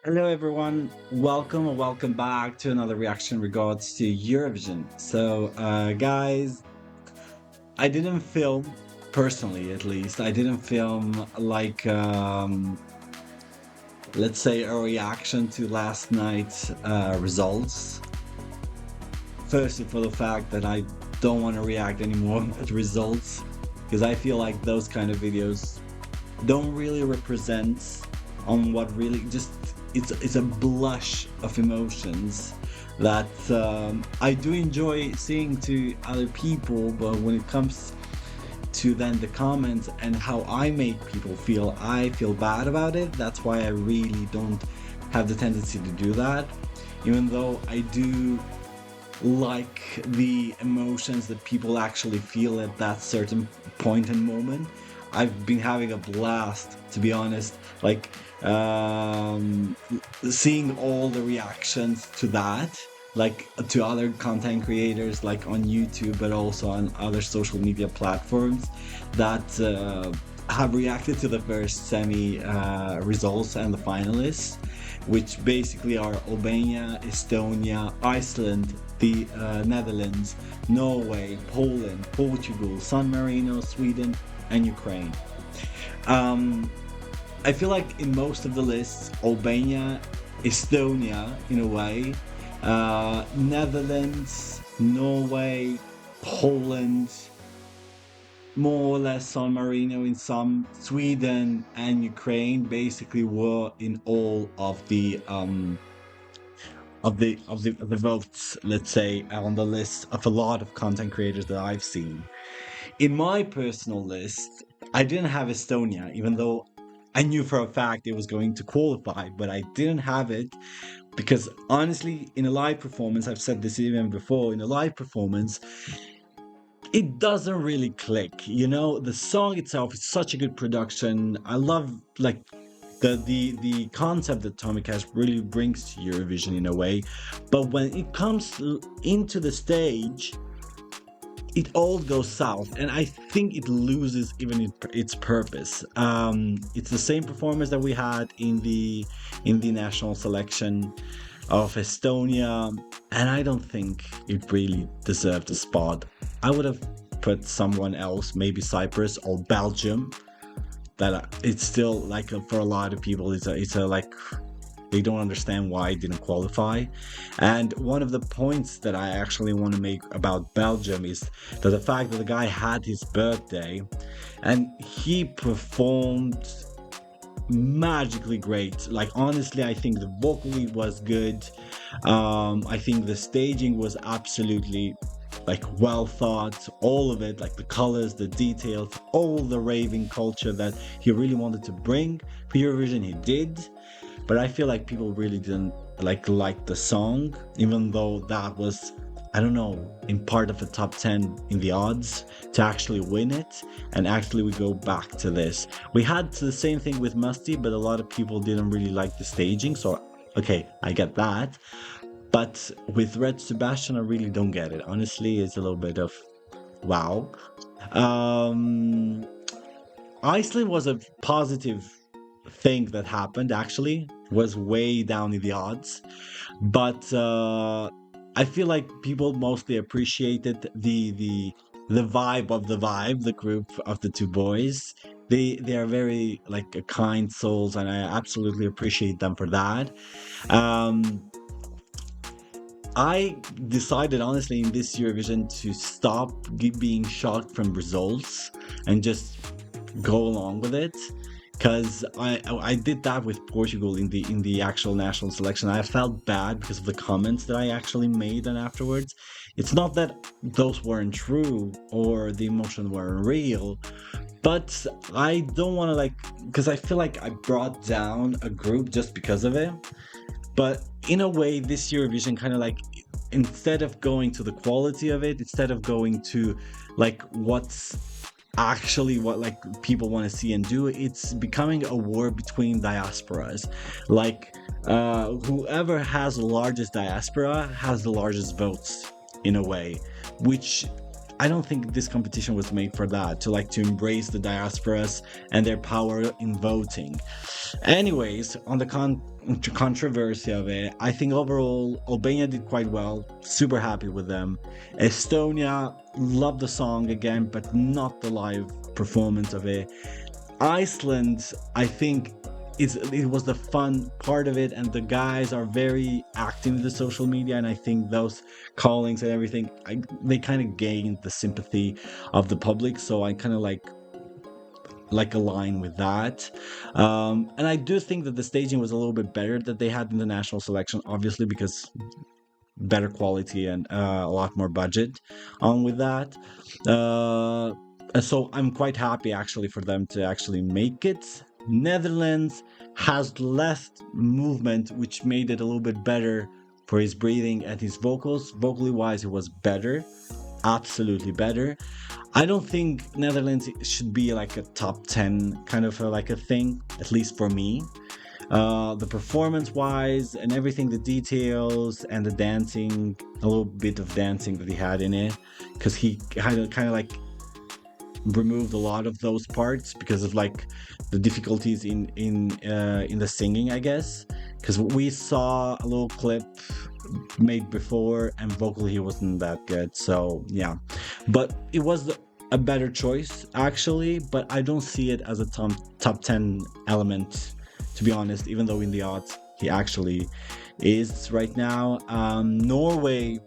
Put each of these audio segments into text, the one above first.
Hello, everyone. Welcome or welcome back to another reaction in regards to Eurovision. Guys, I didn't film, personally at least, I didn't film let's say, a reaction to last night's results. Firstly, for the fact that I don't want to react anymore at results, because I feel like those kind of videos don't really represent on what really just it's a blush of emotions that I do enjoy seeing to other people, but when it comes to then the comments and how I make people feel, I feel bad about it. That's why I really don't have the tendency to do that, even though I do like the emotions that people actually feel at that certain point and moment. I've been having a blast, to be honest. Seeing all the reactions to that, like to other content creators, like on YouTube, but also on other social media platforms that have reacted to the first semi results and the finalists, which basically are Albania, Estonia, Iceland, the Netherlands, Norway, Poland, Portugal, San Marino, Sweden, and Ukraine. Um, I feel like in most of the lists, Albania, Estonia, in a way, Netherlands, Norway, Poland, more or less San Marino in some, Sweden and Ukraine basically were in all of the votes, let's say, on the list of a lot of content creators that I've seen. In my personal list, I didn't have Estonia, even though I knew for a fact it was going to qualify, but I didn't have it because honestly, in a live performance, I've said this even before, in a live performance, it doesn't really click. The song itself is such a good production. I love like the concept that Tommy Cash really brings to Eurovision in a way, but when it comes into the stage, it all goes south, and I think it loses even its purpose. It's the same performance that we had in the national selection of Estonia, and I don't think it really deserved a spot. I would have put someone else, maybe Cyprus or Belgium. That it's still like for a lot of people, it's a like they don't understand why it didn't qualify. And one of the points that I actually want to make about Belgium is that the fact that the guy had his birthday and he performed magically great. Like, honestly, I think the vocally was good. I think the staging was absolutely like well thought, all of it, like the colors, the details, all the raving culture that he really wanted to bring for Eurovision, he did. But I feel like people really didn't like the song, even though that was, I don't know, in part of the top 10 in the odds to actually win it. And actually, we go back to this. We had the same thing with Musty, but a lot of people didn't really like the staging. So, okay, I get that. But with Red Sebastian, I really don't get it. Honestly, it's a little bit of wow. Um, Iceland was a positive thing that happened, actually, was way down in the odds. But I feel like people mostly appreciated the vibe of the vibe, the group of the two boys. They are very like kind souls, and I absolutely appreciate them for that. Um, I decided honestly in this Eurovision to stop being shocked from results and just go along with it, because I did that with Portugal in the actual national selection. I felt bad because of the comments that I actually made and afterwards. It's not that those weren't true or the emotions weren't real, but I don't want to because I feel like I brought down a group just because of it. But in a way, this Eurovision kind of like, instead of going to the quality of it, instead of going to like what's actually what like people want to see and do, it's becoming a war between diasporas. Like whoever has the largest diaspora has the largest votes in a way, which I don't think this competition was made for that, to like to embrace the diasporas and their power in voting. Anyways, on the controversy of it, I think overall Albania did quite well. Super happy with them. Estonia loved the song again, but not the live performance of it. Iceland, I think it was the fun part of it, and the guys are very active in the social media, and I think those callings and everything, they kind of gained the sympathy of the public. So I kind of like align with that. And I do think that the staging was a little bit better that they had in the national selection, obviously because better quality and a lot more budget on with that. So I'm quite happy actually for them to actually make it. Netherlands has less movement, which made it a little bit better for his breathing and his vocals. Vocally wise, it was better, absolutely better. I don't think Netherlands should be like a top 10 kind of like a thing, at least for me. The performance wise and everything, the details and the dancing, a little bit of dancing that he had in it, because he kind of like removed a lot of those parts because of like the difficulties in the singing, I guess. Because we saw a little clip made before, and vocally he wasn't that good. So yeah, but it was a better choice actually. But I don't see it as a top 10 element, to be honest. Even though in the odds he actually is right now. Norway,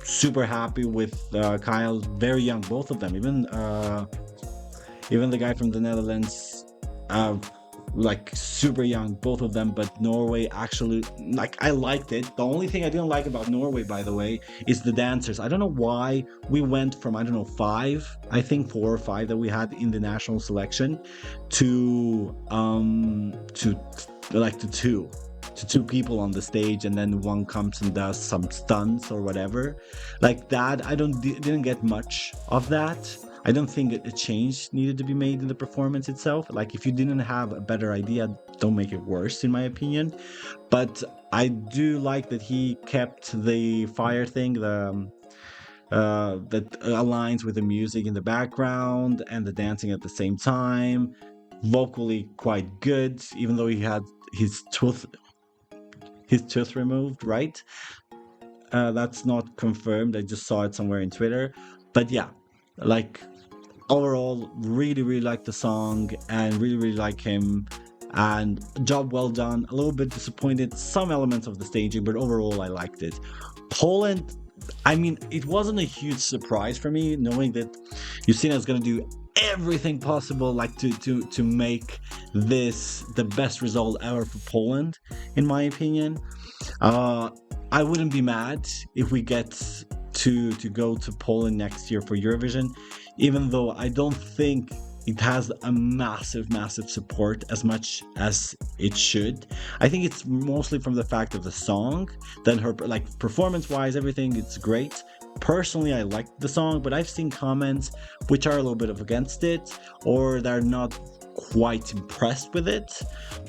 super happy with Kyle, very young, both of them. Even the guy from the Netherlands, like super young, both of them. But Norway actually, like, I liked it. The only thing I didn't like about Norway, by the way, is the dancers. I don't know why we went from, I don't know, I think 4 or 5 that we had in the national selection to like to two people on the stage, and then one comes and does some stunts or whatever like that. Didn't get much of that. I don't think a change needed to be made in the performance itself. Like, if you didn't have a better idea, don't make it worse, in my opinion. But I do like that he kept the fire thing, that aligns with the music in the background and the dancing at the same time. Vocally quite good, even though he had his tooth removed, right? That's not confirmed. I just saw it somewhere in Twitter. But yeah, like, overall, really, really like the song and really, really like him. And job well done. A little bit disappointed some elements of the staging, but overall, I liked it. Poland, I mean, it wasn't a huge surprise for me, knowing that Justina is going to do everything possible, like to make this the best result ever for Poland, in my opinion. Uh, I wouldn't be mad if we get to go to Poland next year for Eurovision, even though I don't think it has a massive support as much as it should. I think it's mostly from the fact of the song, then her, like, performance wise, everything, it's great. Personally, I like the song, but I've seen comments which are a little bit of against it, or they're not quite impressed with it.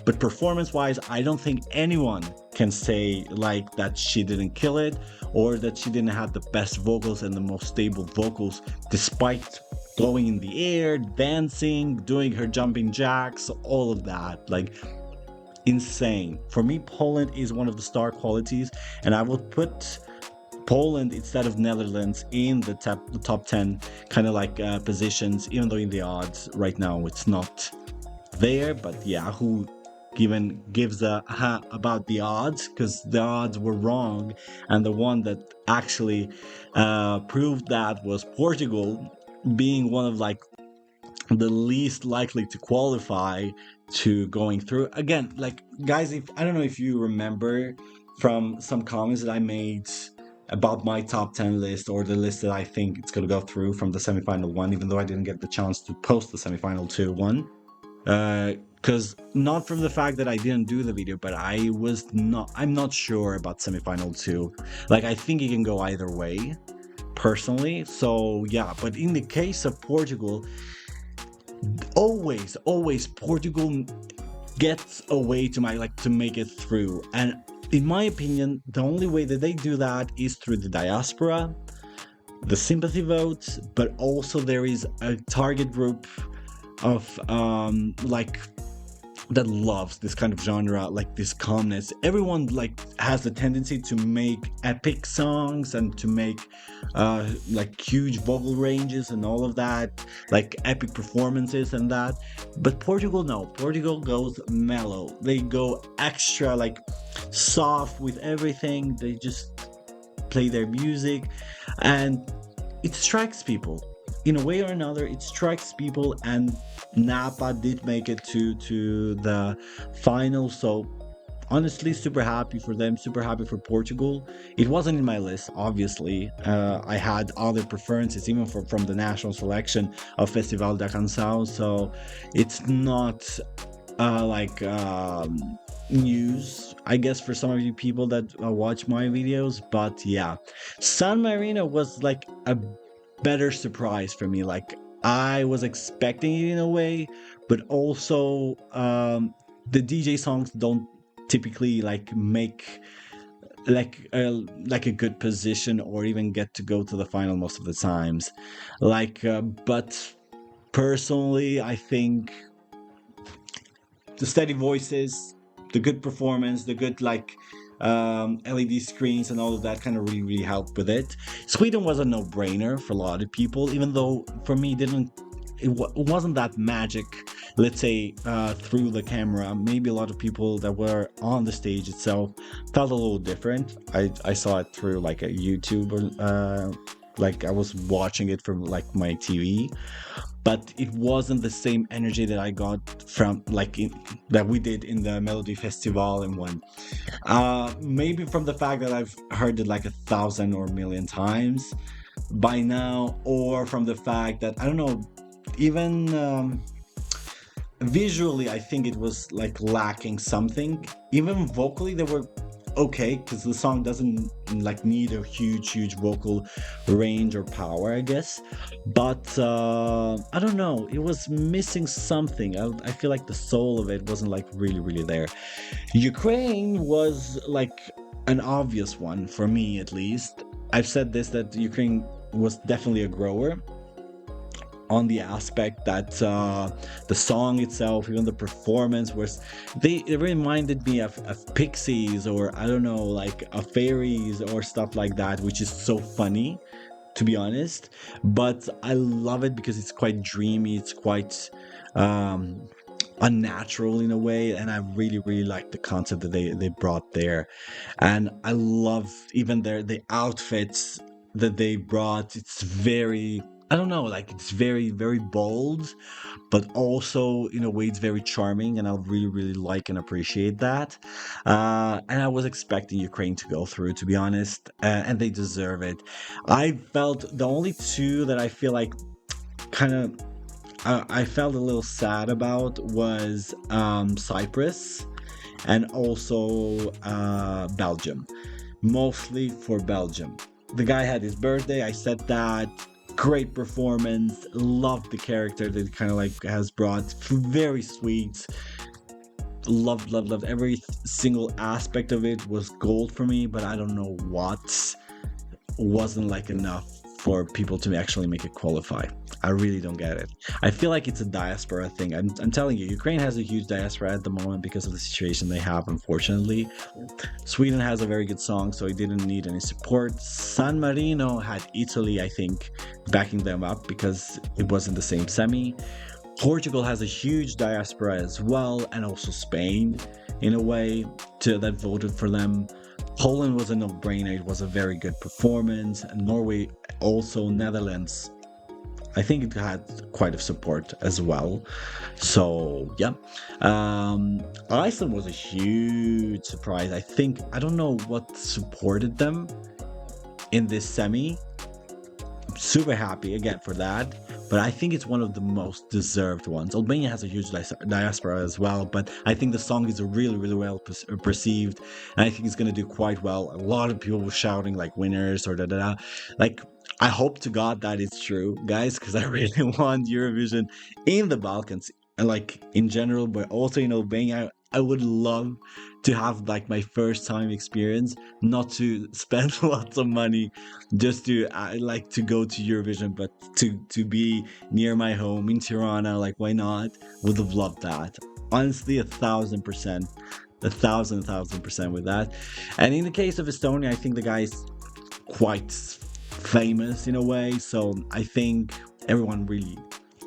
But performance wise, I don't think anyone can say like that she didn't kill it, or that she didn't have the best vocals and the most stable vocals, despite going in the air, dancing, doing her jumping jacks, all of that. Like, insane. For me, Poland is one of the star qualities, and I would put Poland instead of Netherlands in the top 10 kind of like positions, even though in the odds right now it's not there. But yeah, who even gives a about the odds, because the odds were wrong, and the one that actually proved that was Portugal, being one of like the least likely to qualify to going through. Again, like, guys, if I don't know if you remember from some comments that I made about my top 10 list, or the list that I think it's going to go through from the semifinal one, even though I didn't get the chance to post the semifinal 2 one. Because not from the fact that I didn't do the video, but I'm not sure about semifinal 2. Like, I think it can go either way, personally. So yeah, but in the case of Portugal, always Portugal gets a way to make it through. And in my opinion, the only way that they do that is through the diaspora. the sympathy votes, but also there is a target group of like that loves this kind of genre, like this calmness. Everyone like has the tendency to make epic songs and to make like huge vocal ranges and all of that, like epic performances and that. But Portugal, no, Portugal goes mellow. They go extra like soft with everything. They just play their music, and it strikes people in a way or another. It strikes people, and Napa did make it to the final. So honestly, super happy for them, super happy for Portugal. It wasn't in my list, obviously. I had other preferences, even from the national selection of Festival da Canção. So it's not like news, I guess, for some of you people that watch my videos. But yeah, San Marino was like a better surprise for me. Like I was expecting it in a way, but also the DJ songs don't typically like make like a good position or even get to go to the final most of the times. Like, but personally, I think the steady voices, the good performance, the good like LED screens and all of that kind of really helped with it. Sweden was a no-brainer for a lot of people, even though for me it wasn't that magic. Let's say through the camera, maybe a lot of people that were on the stage itself felt a little different. I saw it through like a YouTube, like I was watching it from like my TV, but it wasn't the same energy that I got from like that we did in the Melody Festival and one. Maybe from the fact that I've heard it like 1,000 or million times by now, or from the fact that I don't know, even visually, I think it was like lacking something. Even vocally, they were okay because the song doesn't like need a huge vocal range or power, I guess. But I don't know, it was missing something. I feel like the soul of it wasn't like really there. Ukraine was like an obvious one for me, at least. I've said this, that Ukraine was definitely a grower on the aspect that the song itself, even the performance, was it reminded me of Pixies, or I don't know, like a fairies or stuff like that, which is so funny, to be honest. But I love it because it's quite dreamy, it's quite um unnatural in a way, and I really like the concept that they brought there. And I love even the outfits that they brought. It's very, I don't know, like it's very bold, but also in a way it's very charming, and I really like and appreciate that. And I was expecting Ukraine to go through, to be honest, and they deserve it. I felt the only two that I feel like kind of I felt a little sad about was Cyprus and also Belgium, mostly for Belgium. The guy had his birthday. I said that. Great performance. Loved the character that kind of like has brought. Very sweet. Loved every single aspect of it was gold for me. But I don't know what wasn't like enough for people to actually make it qualify. I really don't get it. I feel like it's a diaspora thing. I'm telling you, Ukraine has a huge diaspora at the moment because of the situation they have, unfortunately. Sweden has a very good song, so it didn't need any support. San Marino had Italy, I think, backing them up because it was in the same semi. Portugal has a huge diaspora as well, and also Spain, in a way, that voted for them. Poland was a no-brainer. It was a very good performance. Norway, also Netherlands, I think it had quite a support as well. So yeah, Iceland was a huge surprise. I don't know what supported them in this semi. I'm super happy again for that, but I think it's one of the most deserved ones. Albania has a huge diaspora as well, but I think the song is really well perceived, and I think it's gonna do quite well. A lot of people were shouting like winners or da da da. Like, I hope to God that it's true, guys, because I really want Eurovision in the Balkans, and like in general, but also in Albania. I would love to have like my first time experience, not to spend lots of money just to like to go to Eurovision, but to be near my home in Tirana. Like, why not? Would have loved that. Honestly, 1,000%, 1,000% with that. And in the case of Estonia, I think the guy's quite famous in a way, so I think everyone really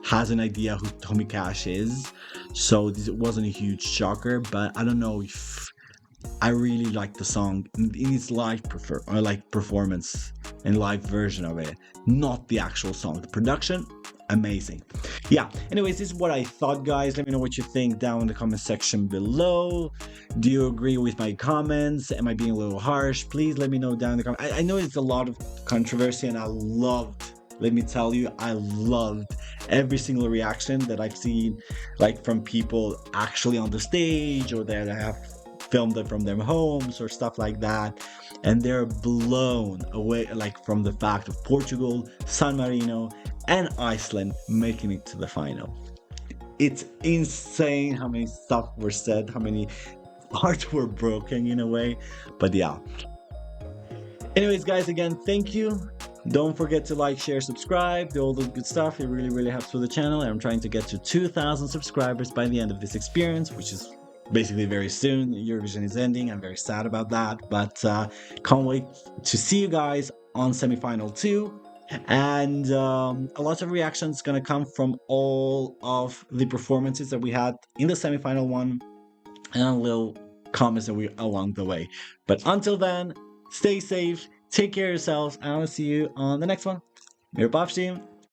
has an idea who Tommy Cash is. So this wasn't a huge shocker, but I don't know if I really like the song in its live or like performance and live version of it, not the actual song. The production, amazing. Yeah. Anyways, this is what I thought, guys. Let me know what you think down in the comment section below. Do you agree with my comments? Am I being a little harsh? Please let me know down in the comments. I know it's a lot of controversy, and I loved. Let me tell you, I loved every single reaction that I've seen, like from people actually on the stage or that have filmed it from their homes or stuff like that, and they're blown away like from the fact of Portugal, San Marino, and Iceland making it to the final. It's insane how many stuff were said, how many hearts were broken in a way. But yeah, anyways, guys, again, thank you. Don't forget to like, share, subscribe, do all the good stuff. It really helps with the channel. I'm trying to get to 2,000 subscribers by the end of this experience, which is basically very soon. Eurovision is ending. I'm very sad about that, but can't wait to see you guys on semi-final 2. And a lot of reactions gonna come from all of the performances that we had in the semi-final 1, and a little comments that we along the way. But until then, stay safe, take care of yourselves, and I'll see you on the next one. Mir Bafstein.